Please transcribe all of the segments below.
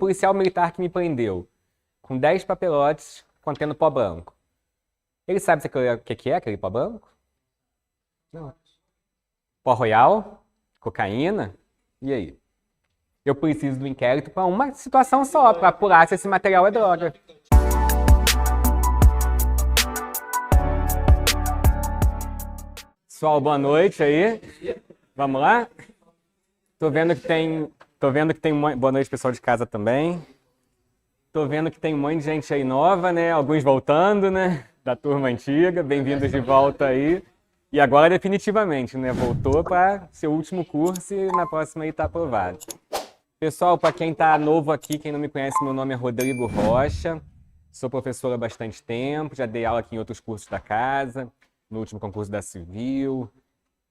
policial militar que me prendeu com 10 papelotes contendo pó branco. Ele sabe o que é aquele pó branco? Não. Pó royal? Cocaína? E aí? Eu preciso do inquérito para uma situação só, para apurar se esse material é droga. Pessoal, boa noite aí. Vamos lá? Tô vendo que tem boa noite, pessoal de casa também. Tô vendo que tem um monte de gente aí nova, né? Alguns voltando, né? Da turma antiga. Bem-vindos de volta aí. E agora definitivamente, né? Voltou para seu último curso e na próxima aí tá aprovado. Pessoal, para quem tá novo aqui, quem não me conhece, meu nome é Rodrigo Rocha. Sou professor há bastante tempo, já dei aula aqui em outros cursos da casa, no último concurso da Civil,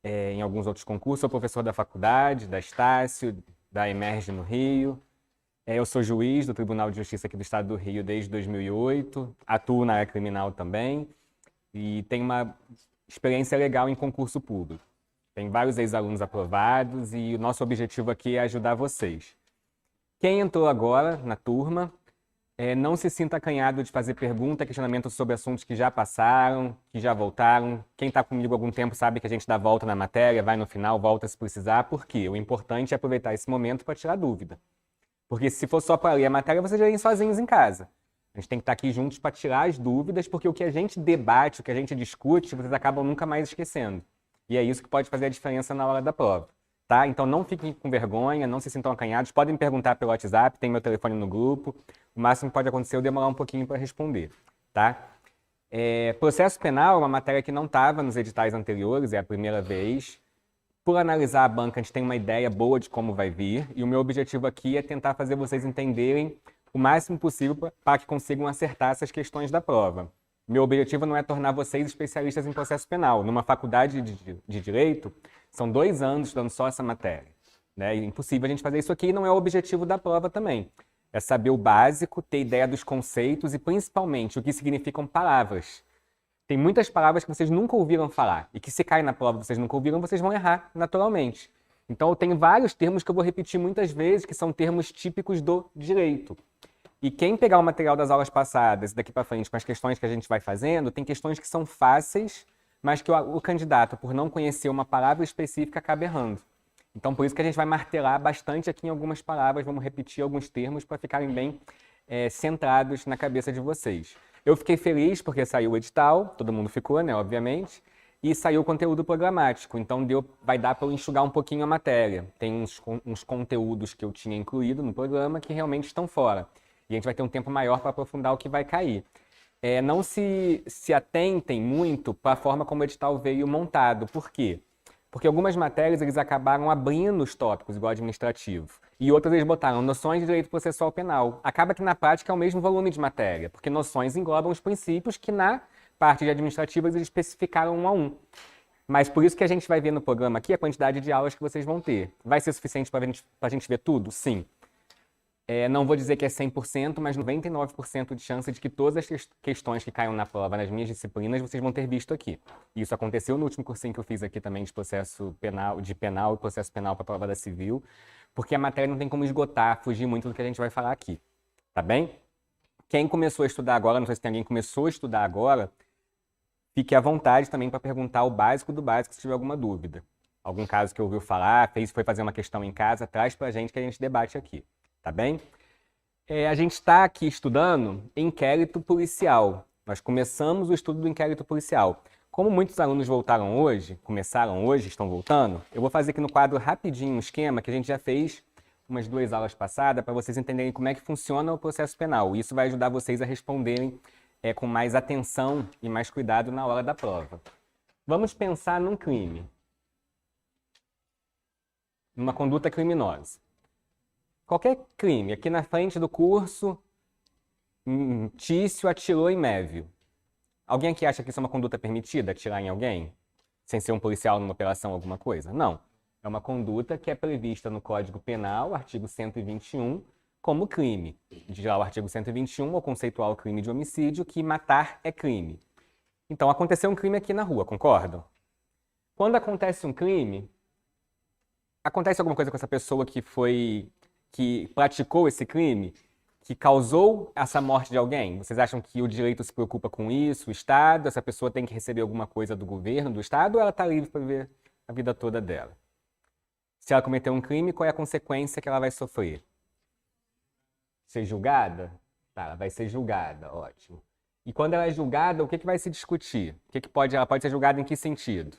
em alguns outros concursos. Sou professor da faculdade, da Estácio, da Emerge no Rio. Eu sou juiz do Tribunal de Justiça aqui do Estado do Rio desde 2008, atuo na área criminal também e tenho uma experiência legal em concurso público. Tem vários ex-alunos aprovados e o nosso objetivo aqui é ajudar vocês. Quem entrou agora na turma, não se sinta acanhado de fazer pergunta, questionamento sobre assuntos que já passaram, que já voltaram. Quem está comigo há algum tempo sabe que a gente dá volta na matéria, vai no final, volta se precisar. Por quê? O importante é aproveitar esse momento para tirar dúvida. Porque se for só para ler a matéria, vocês já irem sozinhos em casa. A gente tem que estar aqui juntos para tirar as dúvidas, porque o que a gente debate, o que a gente discute, vocês acabam nunca mais esquecendo. E é isso que pode fazer a diferença na hora da prova. Tá? Então não fiquem com vergonha, não se sintam acanhados. Podem me perguntar pelo WhatsApp, tem meu telefone no grupo. O máximo que pode acontecer é eu demorar um pouquinho para responder. Tá? Processo penal é uma matéria que não estava nos editais anteriores, é a primeira vez. Por analisar a banca, a gente tem uma ideia boa de como vai vir. E o meu objetivo aqui é tentar fazer vocês entenderem o máximo possível para que consigam acertar essas questões da prova. Meu objetivo não é tornar vocês especialistas em processo penal. Numa faculdade de Direito, são 2 anos estudando só essa matéria. Né? É impossível a gente fazer isso aqui e não é o objetivo da prova também. É saber o básico, ter ideia dos conceitos e, principalmente, o que significam palavras. Tem muitas palavras que vocês nunca ouviram falar e que, se cair na prova e vocês nunca ouviram, vocês vão errar naturalmente. Então, eu tenho vários termos que eu vou repetir muitas vezes, que são termos típicos do direito. E quem pegar o material das aulas passadas, daqui para frente, com as questões que a gente vai fazendo, tem questões que são fáceis, mas que o candidato, por não conhecer uma palavra específica, acaba errando. Então, por isso que a gente vai martelar bastante aqui em algumas palavras, vamos repetir alguns termos para ficarem bem centrados na cabeça de vocês. Eu fiquei feliz porque saiu o edital, todo mundo ficou, né, obviamente, e saiu o conteúdo programático, então vai dar para eu enxugar um pouquinho a matéria. Tem uns conteúdos que eu tinha incluído no programa que realmente estão fora. E a gente vai ter um tempo maior para aprofundar o que vai cair. Não se atentem muito para a forma como o edital veio montado. Por quê? Porque algumas matérias eles acabaram abrindo os tópicos, igual administrativo. E outras eles botaram noções de direito processual penal. Acaba que na prática é o mesmo volume de matéria, porque noções englobam os princípios que na parte de administrativas eles especificaram um a um. Mas por isso que a gente vai ver no programa aqui a quantidade de aulas que vocês vão ter. Vai ser suficiente para a gente ver tudo? Sim. Não vou dizer que é 100%, mas 99% de chance de que todas as questões que caiam na prova nas minhas disciplinas vocês vão ter visto aqui. Isso aconteceu no último cursinho que eu fiz aqui também de processo penal, de penal e processo penal para a prova da Civil, porque a matéria não tem como esgotar, fugir muito do que a gente vai falar aqui. Tá bem? Quem começou a estudar agora, não sei se tem alguém que começou a estudar agora, fique à vontade também para perguntar o básico do básico se tiver alguma dúvida. Algum caso que ouviu falar, foi fazer uma questão em casa, traz para a gente que a gente debate aqui. Tá bem? A gente está aqui estudando inquérito policial. Nós começamos o estudo do inquérito policial. Como muitos alunos começaram hoje, estão voltando, eu vou fazer aqui no quadro rapidinho um esquema que a gente já fez umas 2 aulas passadas para vocês entenderem como é que funciona o processo penal. Isso vai ajudar vocês a responderem com mais atenção e mais cuidado na hora da prova. Vamos pensar num crime, numa conduta criminosa. Qualquer crime, aqui na frente do curso, Tício atirou em Mévio. Alguém aqui acha que isso é uma conduta permitida, atirar em alguém? Sem ser um policial numa operação, alguma coisa? Não. É uma conduta que é prevista no Código Penal, artigo 121, como crime. De lá o artigo 121, o conceitual crime de homicídio, que matar é crime. Então, aconteceu um crime aqui na rua, concordam? Quando acontece um crime, acontece alguma coisa com essa pessoa que foi que praticou esse crime, que causou essa morte de alguém? Vocês acham que o direito se preocupa com isso, o Estado, essa pessoa tem que receber alguma coisa do governo, do Estado, ou ela está livre para viver a vida toda dela? Se ela cometer um crime, qual é a consequência que ela vai sofrer? Ser julgada? Tá, ela vai ser julgada, ótimo. E quando ela é julgada, o que vai se discutir? Ela pode ser julgada em que sentido?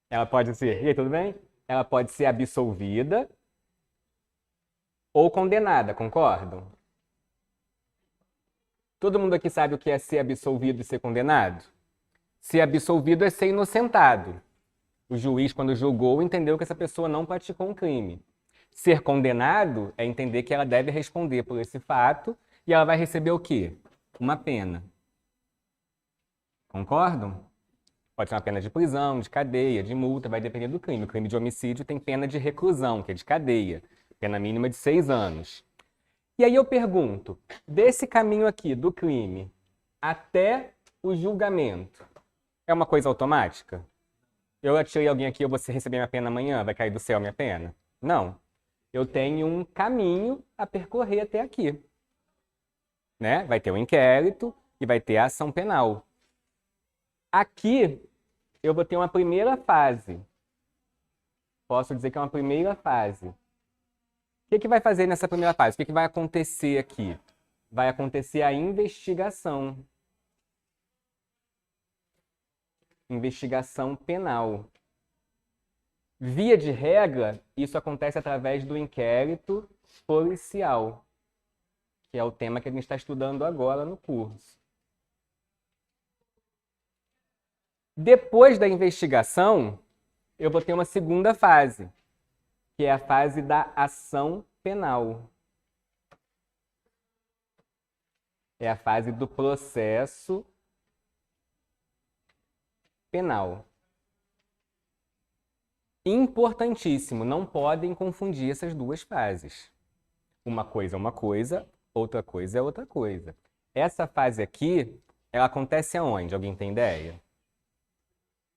Ela pode ser, e aí, tudo bem? Ela pode ser absolvida ou condenada, concordam? Todo mundo aqui sabe o que é ser absolvido e ser condenado? Ser absolvido é ser inocentado. O juiz, quando julgou, entendeu que essa pessoa não praticou um crime. Ser condenado é entender que ela deve responder por esse fato e ela vai receber o quê? Uma pena. Concordam? Pode ser uma pena de prisão, de cadeia, de multa, vai depender do crime. O crime de homicídio tem pena de reclusão, que é de cadeia. Pena mínima de 6 anos. E aí eu pergunto, desse caminho aqui, do crime, até o julgamento, é uma coisa automática? Eu atirei alguém aqui, eu vou receber minha pena amanhã, vai cair do céu minha pena? Não. Eu tenho um caminho a percorrer até aqui. Né? Vai ter o inquérito e vai ter a ação penal. Aqui, eu vou ter uma primeira fase. Posso dizer que é uma primeira fase. O que vai fazer nessa primeira fase? O que vai acontecer aqui? Vai acontecer a investigação. Investigação penal. Via de regra, isso acontece através do inquérito policial, que é o tema que a gente está estudando agora no curso. Depois da investigação, eu vou ter uma segunda fase, que é a fase da ação penal. É a fase do processo penal. Importantíssimo, não podem confundir essas duas fases. Uma coisa é uma coisa, outra coisa é outra coisa. Essa fase aqui, ela acontece aonde? Alguém tem ideia?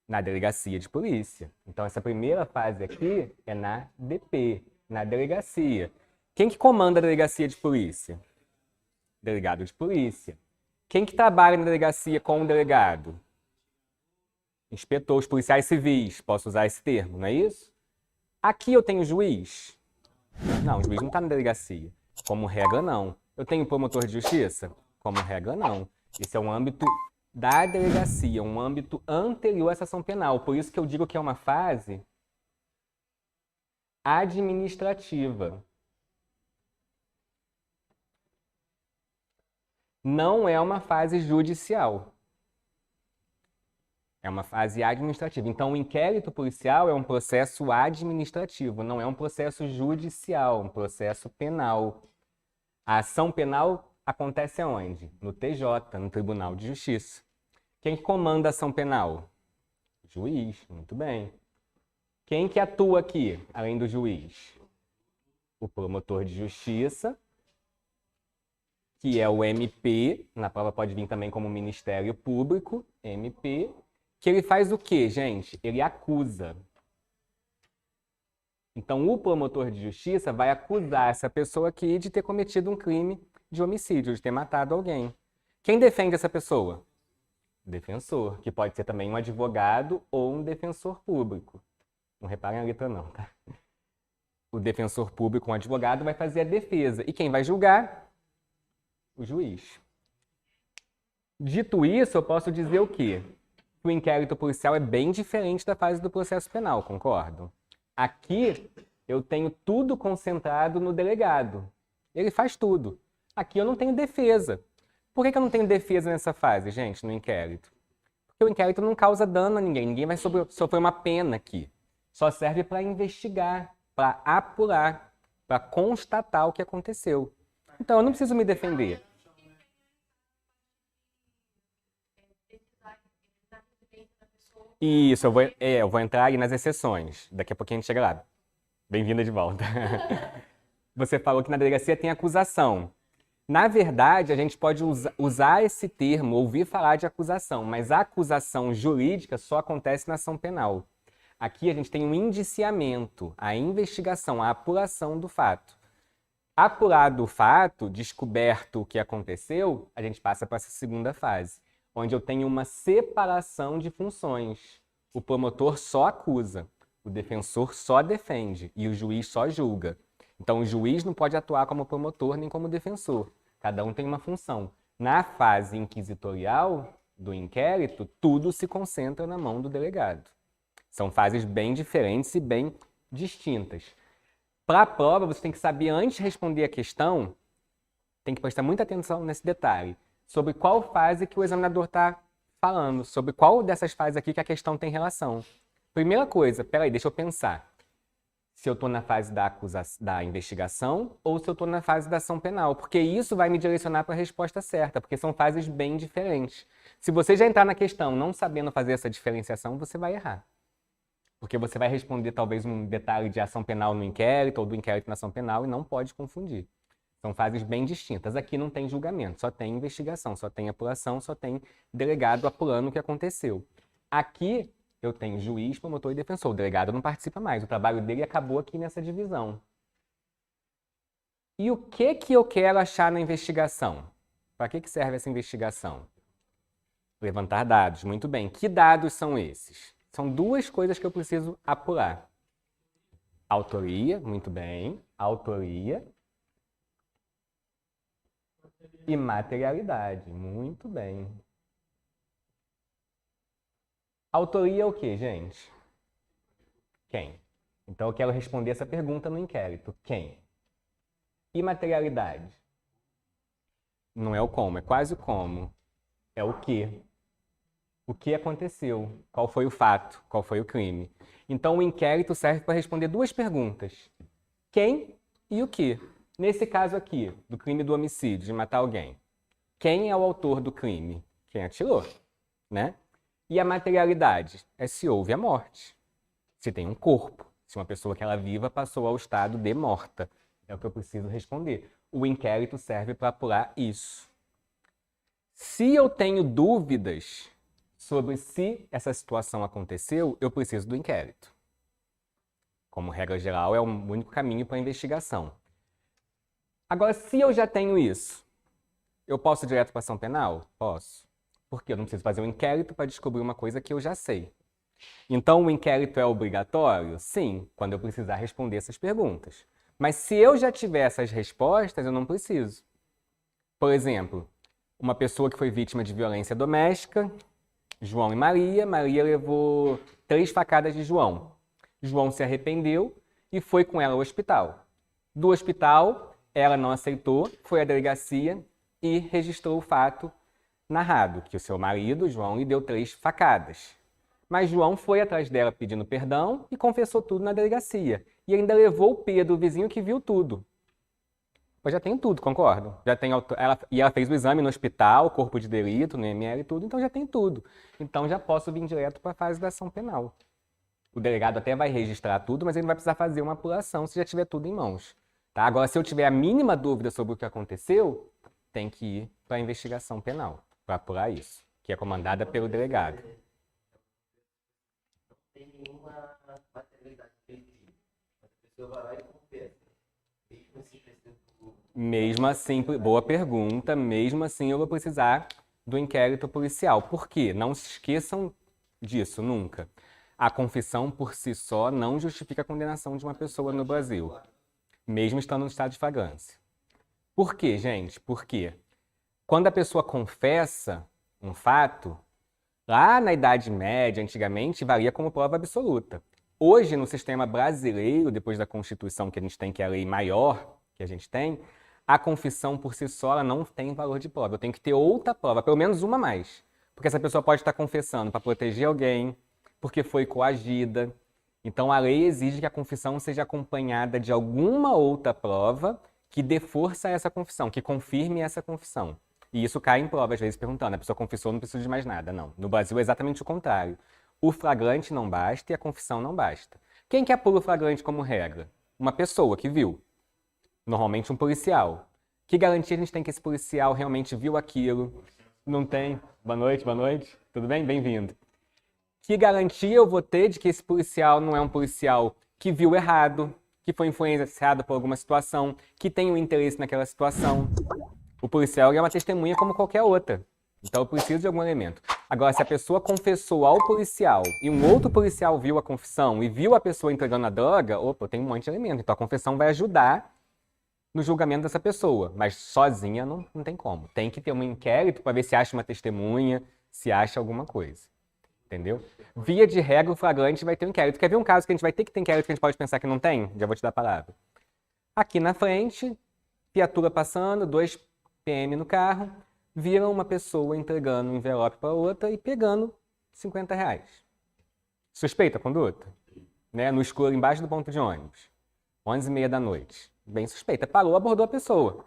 Na delegacia de polícia. Então, essa primeira fase aqui é na DP, na delegacia. Quem que comanda a delegacia de polícia? Delegado de polícia. Quem que trabalha na delegacia com o delegado? Inspetor, os policiais civis. Posso usar esse termo, não é isso? Aqui eu tenho juiz? Não, o juiz não está na delegacia. Como regra, não. Eu tenho promotor de justiça? Como regra, não. Esse é um âmbito da delegacia, um âmbito anterior à ação penal. Por isso que eu digo que é uma fase administrativa. Não é uma fase judicial. É uma fase administrativa. Então, o inquérito policial é um processo administrativo, não é um processo judicial, um processo penal. A ação penal acontece aonde? No TJ, no Tribunal de Justiça. Quem comanda a ação penal? Juiz, muito bem. Quem que atua aqui, além do juiz? O promotor de justiça, que é o MP, na prova pode vir também como Ministério Público, MP, que ele faz o quê, gente? Ele acusa. Então, o promotor de justiça vai acusar essa pessoa aqui de ter cometido um crime de homicídio, de ter matado alguém. Quem defende essa pessoa? Defensor, que pode ser também um advogado ou um defensor público. Não reparem a letra não, tá? O defensor público, um advogado, vai fazer a defesa. E quem vai julgar? O juiz. Dito isso, eu posso dizer o quê? O inquérito policial é bem diferente da fase do processo penal, concordam? Aqui, eu tenho tudo concentrado no delegado. Ele faz tudo. Aqui eu não tenho defesa. Por que eu não tenho defesa nessa fase, gente, no inquérito? Porque o inquérito não causa dano a ninguém. Ninguém vai sofrer uma pena aqui. Só serve para investigar, para apurar, para constatar o que aconteceu. Então, eu não preciso me defender. Isso, eu vou entrar aí nas exceções. Daqui a pouquinho a gente chega lá. Bem-vinda de volta. Você falou que na delegacia tem acusação. Na verdade, a gente pode usar esse termo, ouvir falar de acusação, mas a acusação jurídica só acontece na ação penal. Aqui a gente tem um indiciamento, a investigação, a apuração do fato. Apurado o fato, descoberto o que aconteceu, a gente passa para essa segunda fase, onde eu tenho uma separação de funções. O promotor só acusa, o defensor só defende e o juiz só julga. Então o juiz não pode atuar como promotor nem como defensor. Cada um tem uma função. Na fase inquisitorial do inquérito, tudo se concentra na mão do delegado. São fases bem diferentes e bem distintas. Para a prova, você tem que saber, antes de responder a questão, tem que prestar muita atenção nesse detalhe, sobre qual fase que o examinador está falando, sobre qual dessas fases aqui que a questão tem relação. Primeira coisa, peraí, deixa eu pensar. Se eu estou na fase da investigação ou se eu estou na fase da ação penal, porque isso vai me direcionar para a resposta certa, porque são fases bem diferentes. Se você já entrar na questão não sabendo fazer essa diferenciação, você vai errar. Porque você vai responder talvez um detalhe de ação penal no inquérito ou do inquérito na ação penal e não pode confundir. São fases bem distintas. Aqui não tem julgamento, só tem investigação, só tem apuração, só tem delegado apurando o que aconteceu. Aqui eu tenho juiz, promotor e defensor. O delegado não participa mais. O trabalho dele acabou aqui nessa divisão. E o que eu quero achar na investigação? Para que serve essa investigação? Levantar dados. Muito bem. Que dados são esses? São duas coisas que eu preciso apurar. Autoria, muito bem. Autoria. E materialidade, muito bem. Autoria é o quê, gente? Quem? Então eu quero responder essa pergunta no inquérito. Quem? E materialidade? Não é o como, é quase o como. É o que. O que aconteceu? Qual foi o fato? Qual foi o crime? Então o inquérito serve para responder duas perguntas. Quem e o que? Nesse caso aqui, do crime do homicídio, de matar alguém. Quem é o autor do crime? Quem atirou, né? E a materialidade é se houve a morte. Se tem um corpo. Se uma pessoa que ela viva passou ao estado de morta. É o que eu preciso responder. O inquérito serve para apurar isso. Se eu tenho dúvidas sobre se essa situação aconteceu, eu preciso do inquérito. Como regra geral, é o único caminho para a investigação. Agora, se eu já tenho isso, eu posso ir direto para a ação penal? Posso. Porque eu não preciso fazer um inquérito para descobrir uma coisa que eu já sei. Então, o inquérito é obrigatório? Sim, quando eu precisar responder essas perguntas. Mas se eu já tiver essas respostas, eu não preciso. Por exemplo, uma pessoa que foi vítima de violência doméstica, João e Maria. Maria levou 3 facadas de João. João se arrependeu e foi com ela ao hospital. Do hospital, ela não aceitou, foi à delegacia e registrou o fato narrado, que o seu marido, João, lhe deu 3 facadas. Mas João foi atrás dela pedindo perdão e confessou tudo na delegacia. E ainda levou o Pedro, o vizinho, que viu tudo. Pois já tem tudo, concordo? Já tem ela fez o exame no hospital, corpo de delito, no IML e tudo, então já tem tudo. Então já posso vir direto para a fase da ação penal. O delegado até vai registrar tudo, mas ele vai precisar fazer uma apuração se já tiver tudo em mãos. Tá? Agora, se eu tiver a mínima dúvida sobre o que aconteceu, tem que ir para a investigação penal, para apurar isso, que é comandada pelo delegado. Não tem nenhuma materialidade perdida. A pessoa vai lá e confessa. Mesmo assim, boa pergunta, mesmo assim eu vou precisar do inquérito policial. Por quê? Não se esqueçam disso, nunca. A confissão por si só não justifica a condenação de uma pessoa no Brasil, mesmo estando no estado de flagrância. Por quê, gente? Porque quando a pessoa confessa um fato, lá na Idade Média, antigamente, valia como prova absoluta. Hoje, no sistema brasileiro, depois da Constituição que a gente tem, que é a lei maior que a gente tem, a confissão por si só ela não tem valor de prova. Eu tenho que ter outra prova, pelo menos uma a mais. Porque essa pessoa pode estar confessando para proteger alguém, porque foi coagida. Então, a lei exige que a confissão seja acompanhada de alguma outra prova que dê força a essa confissão, que confirme essa confissão. E isso cai em prova, às vezes, perguntando, a pessoa confessou, não precisa de mais nada. Não. No Brasil é exatamente o contrário. O flagrante não basta e a confissão não basta. Quem que apura o flagrante como regra? Uma pessoa que viu. Normalmente um policial. Que garantia a gente tem que esse policial realmente viu aquilo? Não tem? Boa noite, boa noite. Tudo bem? Bem-vindo. Que garantia eu vou ter de que esse policial não é um policial que viu errado, que foi influenciado por alguma situação, que tem um interesse naquela situação? O policial é uma testemunha como qualquer outra. Então eu preciso de algum elemento. Agora, se a pessoa confessou ao policial e um outro policial viu a confissão e viu a pessoa entregando a droga, opa, eu tenho um monte de elemento. Então a confissão vai ajudar no julgamento dessa pessoa. Mas sozinha não tem como. Tem que ter um inquérito para ver se acha uma testemunha, se acha alguma coisa. Entendeu? Via de regra, o flagrante vai ter um inquérito. Quer ver um caso que a gente vai ter que ter inquérito que a gente pode pensar que não tem? Já vou te dar a palavra. Aqui na frente, viatura passando, 2 PM no carro, viram uma pessoa entregando um envelope para outra e pegando R$50. Suspeita a conduta? Né? No escuro, embaixo do ponto de ônibus. 11h30 da noite. Bem suspeita. Parou, abordou a pessoa.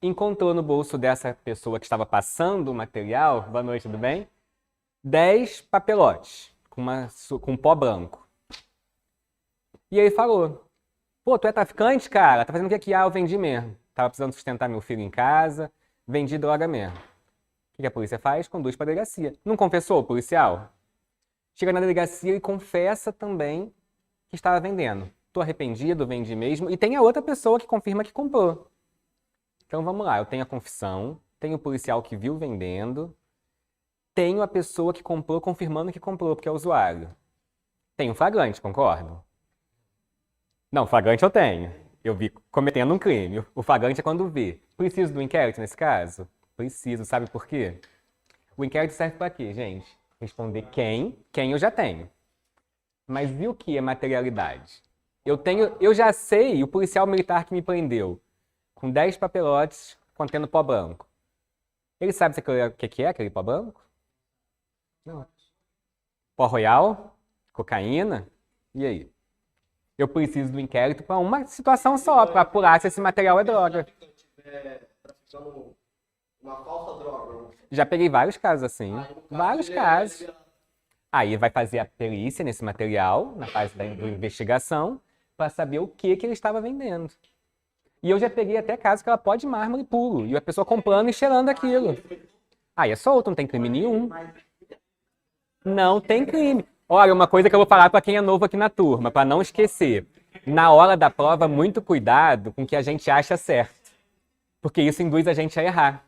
Encontrou no bolso dessa pessoa que estava passando o material, boa noite, tudo bem? 10 papelotes com pó branco. E aí falou, pô, tu é traficante, cara? Tá fazendo o que aqui? Ah, eu vendi mesmo. Tava precisando sustentar meu filho em casa, vendi droga mesmo. O que a polícia faz? Conduz pra delegacia. Não confessou o policial? Chega na delegacia e confessa também que estava vendendo. Tô arrependido, vendi mesmo. E tem a outra pessoa que confirma que comprou. Então vamos lá, eu tenho a confissão, tenho o policial que viu vendendo, tenho a pessoa que comprou confirmando que comprou, porque é usuário. Tenho um flagrante, concordam? Não, flagrante eu tenho. Eu vi cometendo um crime. O flagrante é quando vê. Preciso do inquérito nesse caso? Preciso, sabe por quê? O inquérito serve para quê, gente? Responder quem eu já tenho. Mas e o que é materialidade? Eu já sei o policial militar que me prendeu com 10 papelotes contendo pó branco. Ele sabe o que é aquele pó branco? Não. Pó royal? Cocaína? E aí? Eu preciso do inquérito para uma situação só, para apurar se esse material é droga. Se eu estiver traficando uma falsa droga. Já peguei vários casos assim. Vários casos. Aí vai fazer a perícia nesse material, na fase da investigação, para saber o que ele estava vendendo. E eu já peguei até casos que ela pode mármore puro, e a pessoa comprando e cheirando aquilo. Aí é solto, não tem crime nenhum. Não tem crime. Olha, uma coisa que eu vou falar para quem é novo aqui na turma, para não esquecer. Na hora da prova, muito cuidado com o que a gente acha certo. Porque isso induz a gente a errar.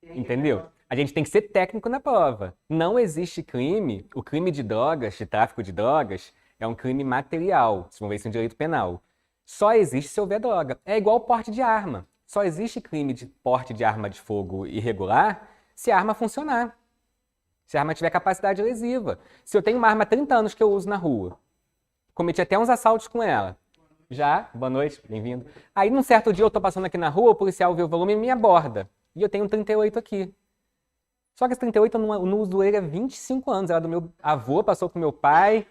Entendeu? A gente tem que ser técnico na prova. Não existe crime. O crime de drogas, de tráfico de drogas, é um crime material. Vocês vão ver isso em direito penal. Só existe se houver droga. É igual porte de arma. Só existe crime de porte de arma de fogo irregular se a arma funcionar. Se a arma tiver capacidade lesiva. Se eu tenho uma arma há 30 anos que eu uso na rua, cometi até uns assaltos com ela. Já, boa noite, bem-vindo. Aí, num certo dia, eu tô passando aqui na rua, o policial vê o volume e me aborda. E eu tenho um 38 aqui. Só que esse 38 eu não uso ele há 25 anos. Era do meu avô, passou pro meu pai.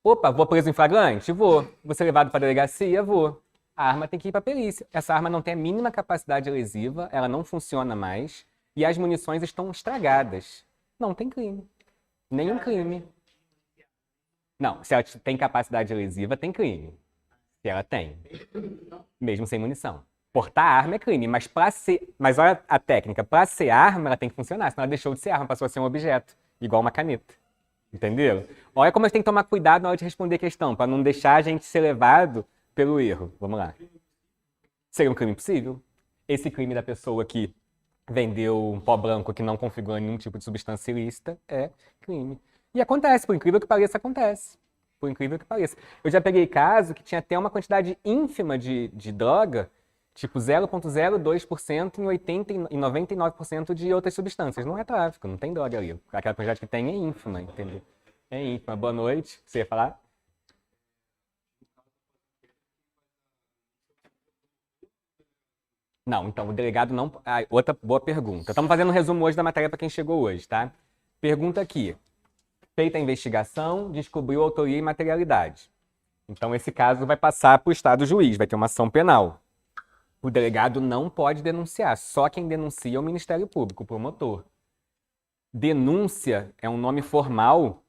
Opa, vou preso em flagrante? Vou. Vou ser levado para a delegacia? Vou. A arma tem que ir para a perícia. Essa arma não tem a mínima capacidade lesiva, ela não funciona mais. E as munições estão estragadas. Não tem crime. Nenhum crime. Não, se ela tem capacidade lesiva, tem crime. Se ela tem. Mesmo sem munição. Portar arma é crime, mas mas olha a técnica. Para ser arma, ela tem que funcionar. Senão ela deixou de ser arma, passou a ser um objeto. Igual uma caneta. Entendeu? Olha como a gente tem que tomar cuidado na hora de responder a questão, para não deixar a gente ser levado pelo erro. Vamos lá. Seria um crime possível? Esse crime da pessoa que vendeu um pó branco que não configura nenhum tipo de substância ilícita é crime. E acontece, por incrível que pareça, acontece. Por incrível que pareça. Eu já peguei caso que tinha até uma quantidade ínfima de droga, tipo 0,02% em 80% e 99% de outras substâncias. Não é tráfico, não tem droga ali. Aquela quantidade que tem é ínfima, entendeu? É ínfima. Boa noite. Você ia falar? Não, então o delegado não... Ah, outra boa pergunta. Estamos fazendo um resumo hoje da matéria para quem chegou hoje, tá? Pergunta aqui. Feita a investigação, descobriu autoria e materialidade. Então esse caso vai passar para o estado juiz, vai ter uma ação penal. O delegado não pode denunciar, só quem denuncia é o Ministério Público, o promotor. Denúncia é um nome formal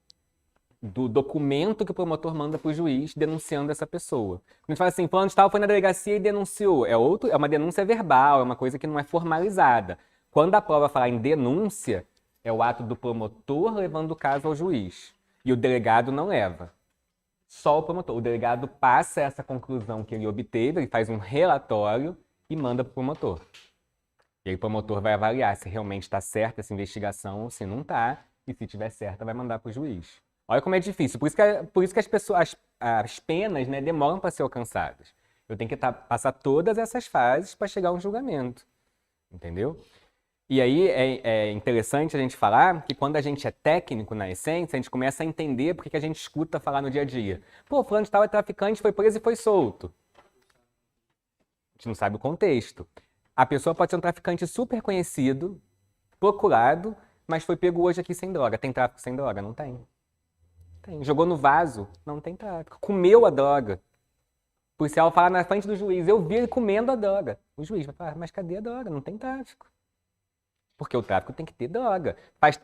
do documento que o promotor manda para o juiz denunciando essa pessoa. A gente fala assim, fulano de tal foi na delegacia e denunciou. É uma denúncia verbal, é uma coisa que não é formalizada. Quando a prova falar em denúncia, É o ato do promotor levando o caso ao juiz. E o delegado não leva. Só o promotor. O delegado passa essa conclusão que ele obteve, ele faz um relatório e manda para o promotor. E aí o promotor vai avaliar se realmente está certa essa investigação ou se não está. E se tiver certa, vai mandar para o juiz. Olha como é difícil. Por isso que as penas, né, demoram para ser alcançadas. Eu tenho que passar todas essas fases para chegar a um julgamento. Entendeu? E aí é interessante a gente falar que quando a gente é técnico na essência, a gente começa a entender porque que a gente escuta falar no dia a dia. Pô, fulano de tal é traficante, foi preso e foi solto. A gente não sabe o contexto. A pessoa pode ser um traficante super conhecido, procurado, mas foi pego hoje aqui sem droga. Tem tráfico sem droga? Não tem. Tem. Jogou no vaso? Não tem tráfico. Comeu a droga. O policial fala na frente do juiz, eu vi ele comendo a droga. O juiz vai falar, mas cadê a droga? Não tem tráfico. Porque o tráfico tem que ter droga.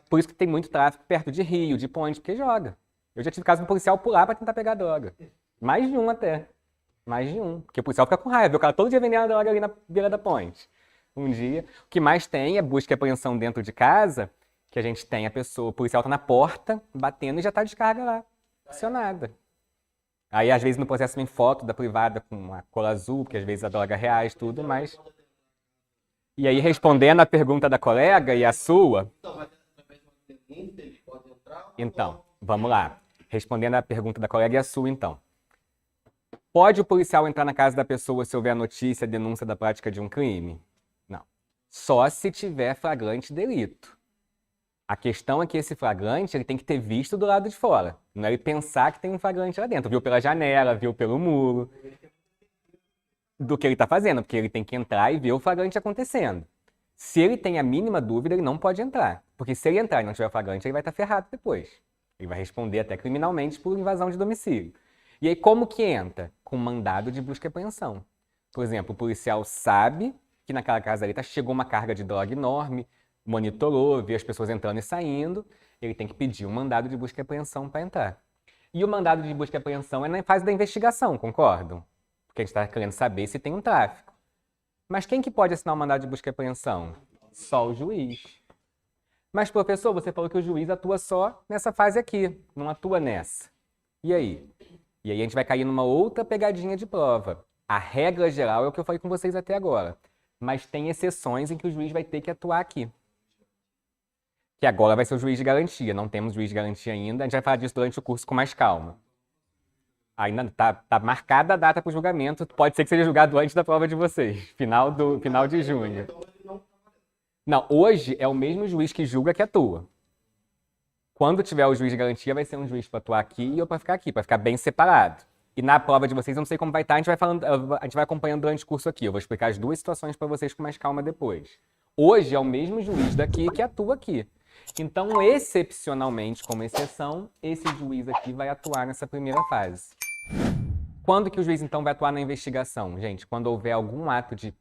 Por isso que tem muito tráfico perto de rio, de ponte, porque joga. Eu já tive caso de um policial pular para tentar pegar droga. Mais de um até. Mais de um. Porque o policial fica com raiva. Vê o cara todo dia vendendo a droga ali na beira da ponte. Um dia. O que mais tem é busca e apreensão dentro de casa, que a gente tem a pessoa, o policial tá na porta, batendo e já tá a descarga lá. Acionada. Aí, às vezes, no processo vem foto da privada com uma cola azul, porque às vezes a droga reais, tudo, mas... E aí, respondendo a pergunta da colega e a sua... Então, vamos lá. Respondendo a pergunta da colega e a sua, então. Pode o policial entrar na casa da pessoa se houver a notícia, a denúncia da prática de um crime? Não. Só se tiver flagrante delito. A questão é que esse flagrante ele tem que ter visto do lado de fora. Não é ele pensar que tem um flagrante lá dentro. Viu pela janela, viu pelo muro. Do que ele está fazendo, porque ele tem que entrar e ver o flagrante acontecendo. Se ele tem a mínima dúvida, ele não pode entrar. Porque se ele entrar e não tiver flagrante, ele vai estar ferrado depois. Ele vai responder até criminalmente por invasão de domicílio. E aí como que entra? Com mandado de busca e apreensão. Por exemplo, o policial sabe que naquela casa ali chegou uma carga de droga enorme, monitorou, viu as pessoas entrando e saindo, ele tem que pedir um mandado de busca e apreensão para entrar. E o mandado de busca e apreensão é na fase da investigação, concordam? Porque a gente está querendo saber se tem um tráfico. Mas quem que pode assinar o mandado de busca e apreensão? Só o juiz. Mas, professor, você falou que o juiz atua só nessa fase aqui, não atua nessa. E aí? E aí a gente vai cair numa outra pegadinha de prova. A regra geral é o que eu falei com vocês até agora. Mas tem exceções em que o juiz vai ter que atuar aqui. Que agora vai ser o juiz de garantia. Não temos juiz de garantia ainda. A gente vai falar disso durante o curso com mais calma. Ainda tá marcada a data para o julgamento. Pode ser que seja julgado antes da prova de vocês. Final de junho. Não, hoje é o mesmo juiz que julga que atua. Quando tiver o juiz de garantia, vai ser um juiz para atuar aqui e eu para ficar aqui, para ficar bem separado. E na prova de vocês, eu não sei como vai estar, a gente vai acompanhando durante o curso aqui. Eu vou explicar as duas situações para vocês com mais calma depois. Hoje é o mesmo juiz daqui que atua aqui. Então, excepcionalmente, como exceção, esse juiz aqui vai atuar nessa primeira fase. Quando que o juiz, então, vai atuar na investigação? Gente, quando houver algum ato de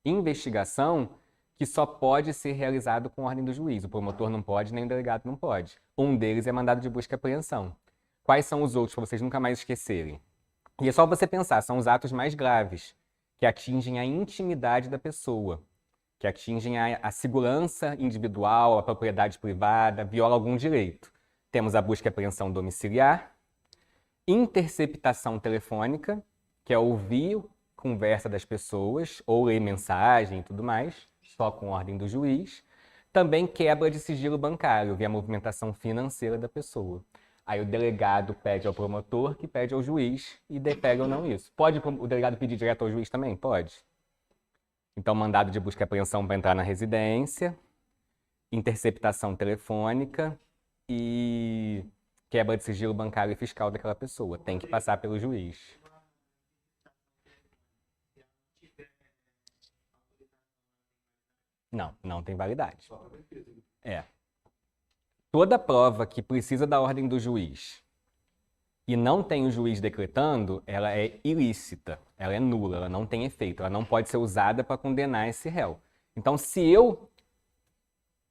investigação que só pode ser realizado com ordem do juiz. O promotor não pode, nem o delegado não pode. Um deles é mandado de busca e apreensão. Quais são os outros, para vocês nunca mais esquecerem? E é só você pensar, são os atos mais graves, que atingem a intimidade da pessoa, que atingem a segurança individual, a propriedade privada, viola algum direito. Temos a busca e apreensão domiciliar, interceptação telefônica, que é ouvir conversa das pessoas, ou ler mensagem e tudo mais, só com ordem do juiz. Também quebra de sigilo bancário, ver a movimentação financeira da pessoa. Aí o delegado pede ao promotor, que pede ao juiz, e defere ou não isso. Pode o delegado pedir direto ao juiz também? Pode. Então, mandado de busca e apreensão para entrar na residência, interceptação telefônica e quebra de sigilo bancário e fiscal daquela pessoa. Tem que passar pelo juiz. Não, não tem validade. É. Toda prova que precisa da ordem do juiz e não tem o juiz decretando, ela é ilícita, ela é nula, ela não tem efeito, ela não pode ser usada para condenar esse réu. Então, se eu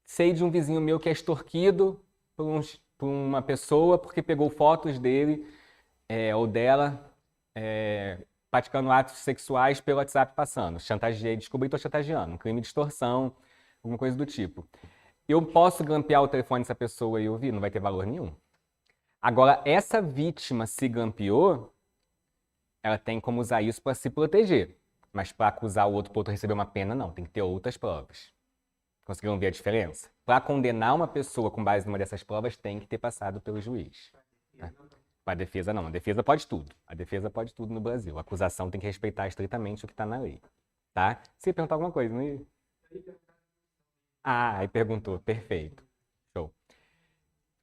sei de um vizinho meu que é extorquido por uma pessoa porque pegou fotos dele ou dela praticando atos sexuais pelo WhatsApp passando, chantageei, descobri que estou chantageando, um crime de extorsão, alguma coisa do tipo. Eu posso grampear o telefone dessa pessoa e ouvir, não vai ter valor nenhum. Agora, essa vítima se grampeou, ela tem como usar isso para se proteger. Mas para acusar o outro por outro receber uma pena, não. Tem que ter outras provas. Conseguiram ver a diferença? Para condenar uma pessoa com base numa dessas provas, tem que ter passado pelo juiz. Para a defesa, não. A defesa pode tudo. A defesa pode tudo no Brasil. A acusação tem que respeitar estritamente o que está na lei. Tá? Você ia perguntar alguma coisa, não ia? Ah, aí perguntou. Perfeito. Show.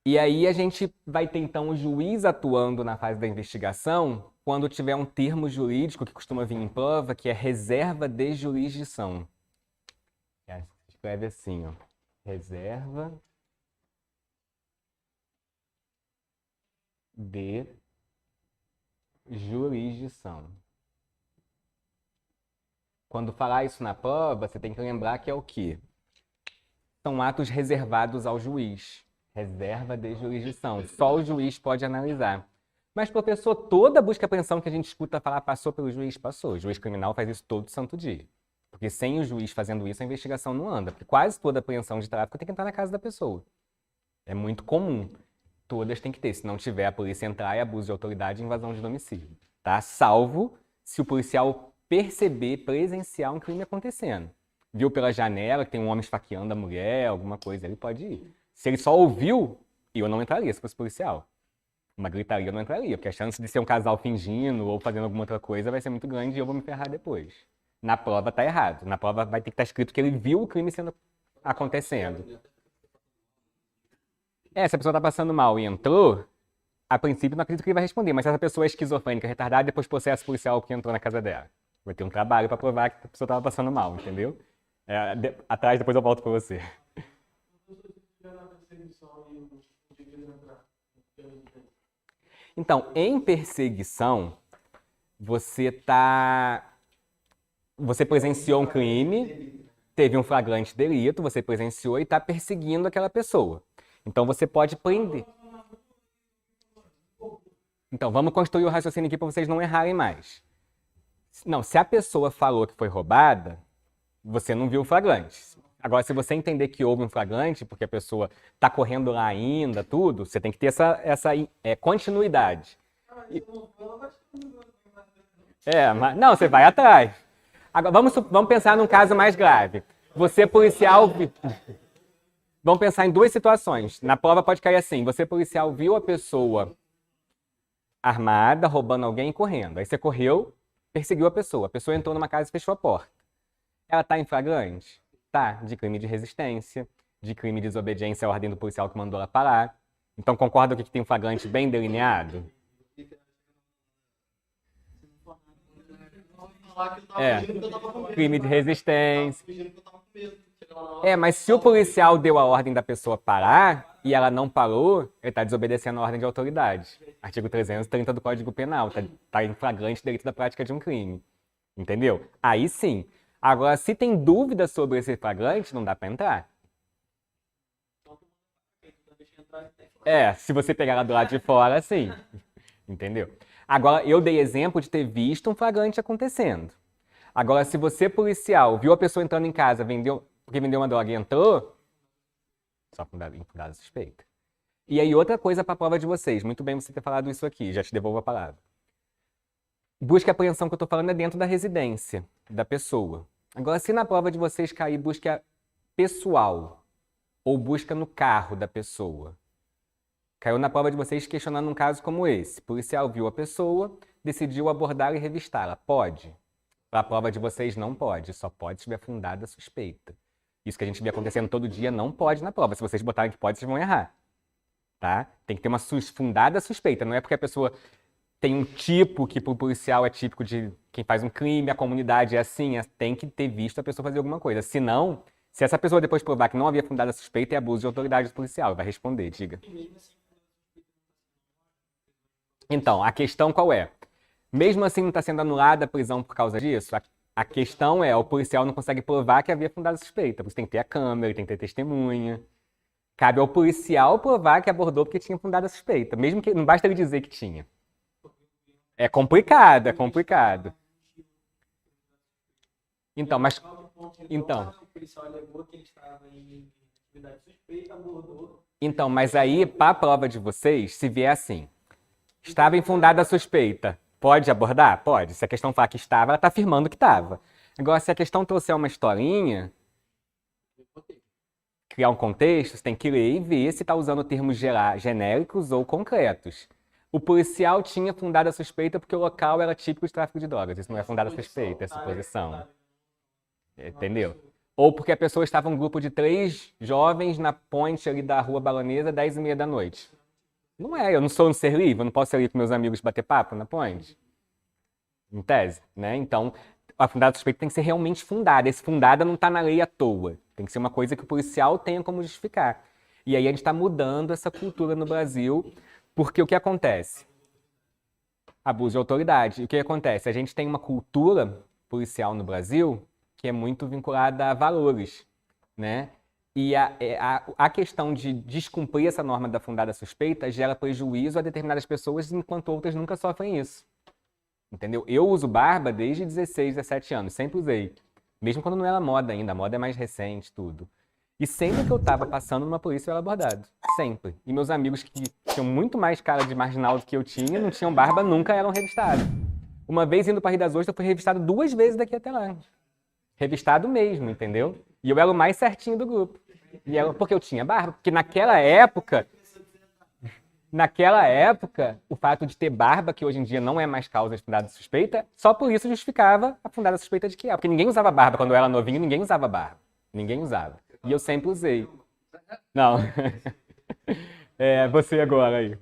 E aí a gente vai ter, então, o juiz atuando na fase da investigação quando tiver um termo jurídico que costuma vir em prova, que é reserva de jurisdição. Escreve assim, ó. Reserva de jurisdição. Quando falar isso na prova, você tem que lembrar que é o quê? São atos reservados ao juiz. Reserva de jurisdição. Só o juiz pode analisar. Mas, professor, toda busca e apreensão que a gente escuta falar passou pelo juiz? Passou. O juiz criminal faz isso todo santo dia. Porque sem o juiz fazendo isso, a investigação não anda. Porque quase toda apreensão de tráfico tem que entrar na casa da pessoa. É muito comum. Todas tem que ter. Se não tiver, a polícia entrar e abuso de autoridade e invasão de domicílio. Tá? Salvo se o policial perceber, presenciar um crime acontecendo. Viu pela janela que tem um homem esfaqueando a mulher, alguma coisa, ele pode ir. Se ele só ouviu, eu não entraria se fosse policial. Uma gritaria eu não entraria, porque a chance de ser um casal fingindo ou fazendo alguma outra coisa vai ser muito grande e eu vou me ferrar depois. Na prova tá errado. Na prova vai ter que estar escrito que ele viu o crime acontecendo. Se a pessoa tá passando mal e entrou, a princípio não acredito que ele vai responder, mas se essa pessoa é esquizofrênica, retardada, depois processa policial que entrou na casa dela. Vai ter um trabalho para provar que a pessoa tava passando mal, entendeu? Atrás, depois eu volto para você. Então, em perseguição, você presenciou um crime, teve um flagrante delito, você presenciou e está perseguindo aquela pessoa. Então, você pode prender. Então, vamos construir o raciocínio aqui para vocês não errarem mais. Não, se a pessoa falou que foi roubada, você não viu o flagrante. Agora, se você entender que houve um flagrante, porque a pessoa está correndo lá ainda, tudo, você tem que ter essa continuidade. Mas, não, você vai atrás. Agora, vamos pensar num caso mais grave. Você, policial... Vamos pensar em duas situações. Na prova pode cair assim. Você, policial, viu a pessoa armada, roubando alguém e correndo. Aí você correu, perseguiu a pessoa. A pessoa entrou numa casa e fechou a porta. Ela está em flagrante? Tá, de crime de resistência, de crime de desobediência à ordem do policial que mandou ela parar. Então concorda que tem um flagrante bem delineado? Crime de resistência. Mas se o policial deu a ordem da pessoa parar e ela não parou, ele está desobedecendo a ordem de autoridade. Artigo 330 do Código Penal, está em flagrante delito da prática de um crime. Entendeu? Aí sim. Agora, se tem dúvida sobre esse flagrante, não dá para entrar. Se você pegar lá do lado de fora, sim. Entendeu? Agora, eu dei exemplo de ter visto um flagrante acontecendo. Agora, se você, policial, viu a pessoa entrando em casa, porque vendeu uma droga e entrou, só com dado suspeita. E aí, outra coisa para a prova de vocês. Muito bem você ter falado isso aqui, já te devolvo a palavra. Busca e apreensão que eu estou falando é dentro da residência da pessoa. Agora, se na prova de vocês cair busca pessoal ou busca no carro da pessoa, caiu na prova de vocês questionando um caso como esse. O policial viu a pessoa, decidiu abordá-la e revistá-la. Pode? Para a prova de vocês, não pode. Só pode se tiver fundada a suspeita. Isso que a gente vê acontecendo todo dia não pode na prova. Se vocês botarem que pode, vocês vão errar. Tá? Tem que ter uma fundada suspeita. Não é porque a pessoa tem um tipo que para o policial é típico de quem faz um crime, a comunidade é assim, tem que ter visto a pessoa fazer alguma coisa. Senão, se essa pessoa depois provar que não havia fundada suspeita, é abuso de autoridade do policial. Vai responder, diga. Então, a questão qual é? Mesmo assim não está sendo anulada a prisão por causa disso? A questão é, o policial não consegue provar que havia fundada suspeita. Você tem que ter a câmera, tem que ter testemunha. Cabe ao policial provar que abordou porque tinha fundada suspeita. Mesmo que não basta ele dizer que tinha. É complicado, é complicado. Então, mas... Então... Atividade suspeita, abordou. Então, mas aí, para a prova de vocês, se vier assim, estava infundada a suspeita, pode abordar? Pode. Se a questão falar que estava, ela está afirmando que estava. Agora, se a questão trouxer uma historinha, criar um contexto, você tem que ler e ver se está usando termos genéricos ou concretos. O policial tinha fundado a suspeita porque o local era típico de tráfico de drogas. Isso não é fundada a suspeita, é suposição. Entendeu? Ou porque a pessoa estava em um grupo de 3 jovens na ponte ali da Rua Baronesa, 10h30 da noite. Não é, eu não sou um ser livre, eu não posso ir ali com meus amigos bater papo na ponte. Em tese, né? Então, a fundada suspeita tem que ser realmente fundada. Esse fundada não está na lei à toa. Tem que ser uma coisa que o policial tenha como justificar. E aí a gente está mudando essa cultura no Brasil, porque o que acontece? Abuso de autoridade. E o que acontece? A gente tem uma cultura policial no Brasil que é muito vinculada a valores, né? E a questão de descumprir essa norma da fundada suspeita gera prejuízo a determinadas pessoas, enquanto outras nunca sofrem isso. Entendeu? Eu uso barba desde 16, 17 anos, sempre usei. Mesmo quando não era moda ainda, a moda é mais recente, tudo. E sempre que eu tava passando numa polícia, eu era abordado. Sempre. E meus amigos que tinham muito mais cara de marginal do que eu tinha, não tinham barba, nunca eram revistados. Uma vez indo para Rio das Ostras, eu fui revistado 2 vezes daqui até lá. Revistado mesmo, entendeu? E eu era o mais certinho do grupo. E era porque eu tinha barba. Porque naquela época, o fato de ter barba, que hoje em dia não é mais causa de fundada suspeita, só por isso justificava a fundada suspeita de que é. Porque ninguém usava barba. Quando eu era novinho, ninguém usava barba. Ninguém usava. E eu sempre usei. Não. É, você agora aí.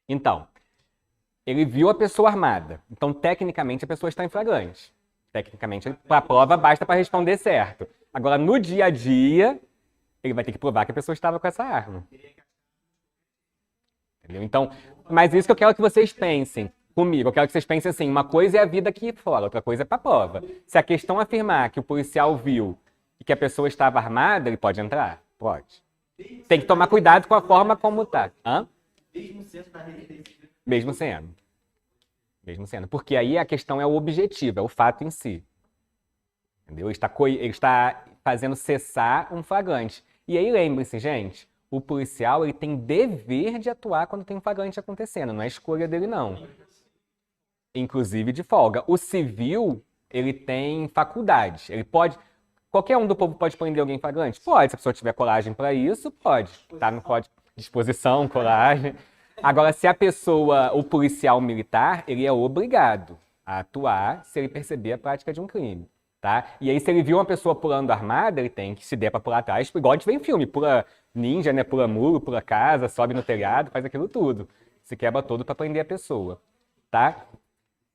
Então, ele viu a pessoa armada. Então, tecnicamente, a pessoa está em flagrante. Tecnicamente, para a prova, basta para responder certo. Agora, no dia a dia, ele vai ter que provar que a pessoa estava com essa arma. Entendeu? Então, mas isso que eu quero que vocês pensem comigo. Eu quero que vocês pensem assim, uma coisa é a vida aqui fora, outra coisa é para a prova. Se a questão afirmar que o policial viu e que a pessoa estava armada, ele pode entrar? Pode. Tem que tomar cuidado com a forma como está. Mesmo sendo da resistência. Mesmo sendo. Mesmo sendo. Porque aí a questão é o objetivo, é o fato em si. Entendeu? Ele está fazendo cessar um flagrante. E aí lembre-se, gente, o policial ele tem dever de atuar quando tem um flagrante acontecendo, não é escolha dele, não. Inclusive de folga. O civil, ele tem faculdade. Ele pode... Qualquer um do povo pode prender alguém em flagrante? Pode. Se a pessoa tiver coragem para isso, pode. Tá no código de disposição, coragem. Agora, se a pessoa, o policial militar, ele é obrigado a atuar se ele perceber a prática de um crime, tá? E aí, se ele viu uma pessoa pulando armada, ele tem que, se der pra pular atrás, igual a gente vê em filme, pula ninja, né? Pula muro, pula casa, sobe no telhado, faz aquilo tudo. Se quebra todo para prender a pessoa, tá?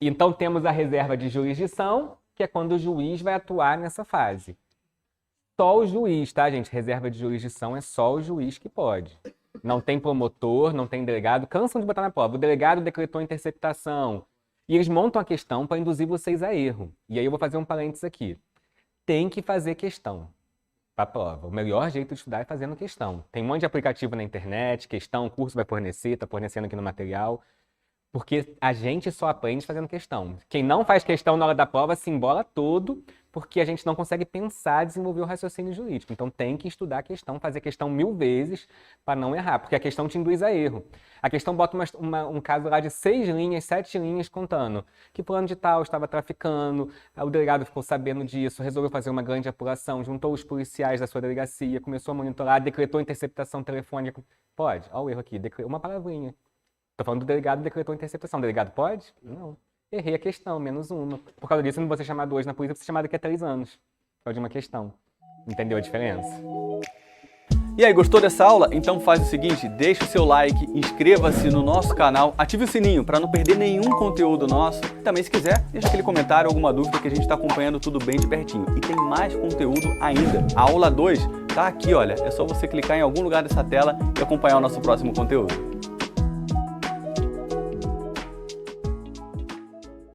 Então, temos a reserva de jurisdição, que é quando o juiz vai atuar nessa fase. Só o juiz, tá, gente? Reserva de jurisdição é só o juiz que pode. Não tem promotor, não tem delegado. Cansam de botar na prova. O delegado decretou interceptação. E eles montam a questão para induzir vocês a erro. E aí eu vou fazer um parênteses aqui. Tem que fazer questão para a prova. O melhor jeito de estudar é fazendo questão. Tem um monte de aplicativo na internet, questão, o curso vai fornecer, está fornecendo aqui no material. Porque a gente só aprende fazendo questão. Quem não faz questão na hora da prova se embola todo, porque a gente não consegue pensar, desenvolver o raciocínio jurídico. Então tem que estudar a questão, fazer questão 1000 vezes para não errar, porque a questão te induz a erro. A questão bota um caso lá de 6 linhas, 7 linhas contando que fulano de tal estava traficando, o delegado ficou sabendo disso, resolveu fazer uma grande apuração, juntou os policiais da sua delegacia, começou a monitorar, decretou interceptação telefônica. Pode, olha o erro aqui, uma palavrinha. Estou falando do delegado decretou interceptação. O delegado pode? Não. Errei a questão, menos uma. Por causa disso, eu não vou ser chamado hoje na polícia, vou ser chamado daqui a 3 anos. Por causa de uma questão. Entendeu a diferença? E aí, gostou dessa aula? Então faz o seguinte, deixa o seu like, inscreva-se no nosso canal, ative o sininho para não perder nenhum conteúdo nosso. Também, se quiser, deixa aquele comentário, alguma dúvida que a gente está acompanhando tudo bem de pertinho. E tem mais conteúdo ainda. A aula 2 tá aqui, olha. É só você clicar em algum lugar dessa tela e acompanhar o nosso próximo conteúdo.